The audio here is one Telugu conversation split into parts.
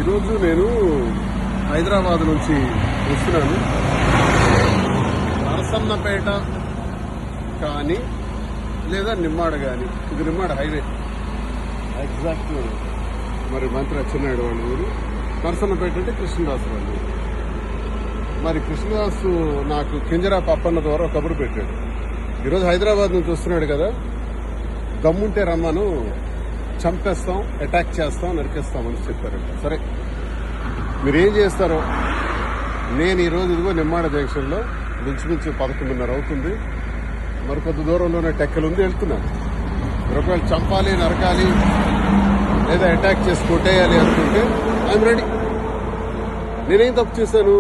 ఈరోజు నేను హైదరాబాద్ నుంచి వస్తున్నాను. నరసన్నపేట కానీ లేదా నిమ్మాడ కానీ, ఇది నిమ్మాడ హైవే ఎగ్జాక్ట్. మరి మంత్రి అచ్చెన్నాయుడు వాళ్ళ ఊరు. నరసన్నపేట అంటే కృష్ణదాసు వాళ్ళు. మరి కృష్ణదాసు నాకు కింజరా పప్పన్న ద్వారా కబురు పెట్టాడు. ఈరోజు హైదరాబాద్ నుంచి వస్తున్నాడు కదా, దమ్ముంటే రమ్మను, చంపేస్తాం, అటాక్ చేస్తాం, నరికేస్తామని చెప్పారంట. సరే, మీరేం చేస్తారో. నేను ఈరోజు ఇదిగో నిమ్మాడ జంక్షన్లో మించుమించు 11:30 అవుతుంది. మరి కొద్ది దూరంలోనే టెక్కలుంది, వెళ్తున్నాను. మీరు ఒకవేళ చంపాలి, నరకాలి లేదా అటాక్ చేసి కొట్టేయాలి అనుకుంటే ఐఎమ్ రెడీ. నేనేం తప్పు చేశాను?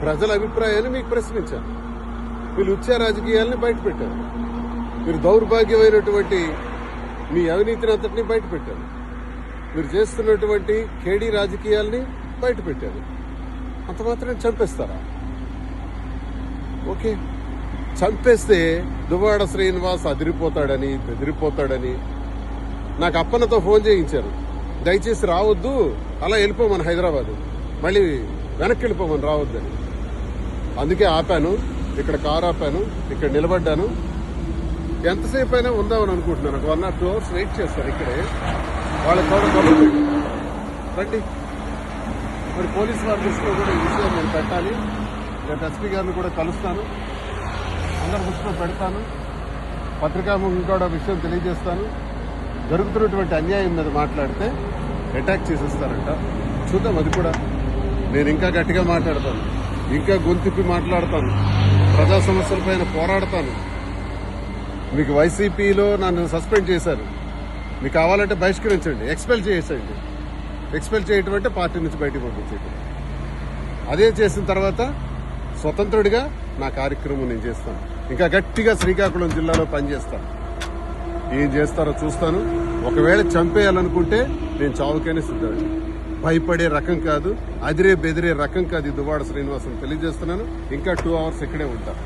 ప్రజల అభిప్రాయాన్ని మీకు ప్రశ్నించాను. వీళ్ళు ఉచ్చ రాజకీయాల్ని బయటపెట్టారు. మీరు దౌర్భాగ్యమైనటువంటి మీ అవినీతిని అంతటినీ బయటపెట్టారు. మీరు చేస్తున్నటువంటి కేడీ రాజకీయాల్ని బయటపెట్టారు. అంత మాత్రం చంపేస్తారా? ఓకే, చంపేస్తే దువ్వాడ శ్రీనివాస్ అదిరిపోతాడని, బెదిరిపోతాడని నాకు అప్పన్నతో ఫోన్ చేయించారు. దయచేసి రావద్దు, అలా వెళ్ళిపోమని హైదరాబాద్, మళ్ళీ వెనక్కి వెళ్ళిపోమని రావద్దని. అందుకే ఆపాను, ఇక్కడ కారు ఆపాను, ఇక్కడ నిలబడ్డాను. ఎంతసేపు అయినా ఉందామని అనుకుంటున్నాను. ఒక 1 or 2 hours వెయిట్ చేస్తాను ఇక్కడే. వాళ్ళకి కూడా రండి. మరి పోలీస్ వారి దృష్టిలో కూడా ఈ విషయం నేను పెట్టాలి. రేపు ఎస్పీ గారిని కూడా కలుస్తాను, అందరి దృష్టిలో పెడతాను, పత్రికాముఖం కూడా విషయం తెలియజేస్తాను. జరుగుతున్నటువంటి అన్యాయం మీద మాట్లాడితే అటాక్ చేసేస్తారంట. చూద్దాం, అది కూడా. నేను ఇంకా గట్టిగా మాట్లాడతాను, ఇంకా గొంతిప్పి మాట్లాడతాను, ప్రజా సమస్యలపైన పోరాడతాను. మీకు వైసీపీలో నన్ను సస్పెండ్ చేశారు, మీకు కావాలంటే బహిష్కరించండి, ఎక్స్పెల్ చేసేయండి. ఎక్స్పెల్ చేయటం అంటే పార్టీ నుంచి బయటకు పంపించేయటం. అదే చేసిన తర్వాత స్వతంత్రుడిగా నా కార్యక్రమం నేను చేస్తాను. ఇంకా గట్టిగా శ్రీకాకుళం జిల్లాలో పనిచేస్తాను. ఏం చేస్తారో చూస్తాను. ఒకవేళ చంపేయాలనుకుంటే నేను చావుకైనా సిద్ధండి. భయపడే రకం కాదు, అదిరే బెదిరే రకం కాదు ఈ దువ్వాడ శ్రీనివాసన్ తెలియజేస్తున్నాను. ఇంకా 2 hours ఇక్కడే ఉంటాను.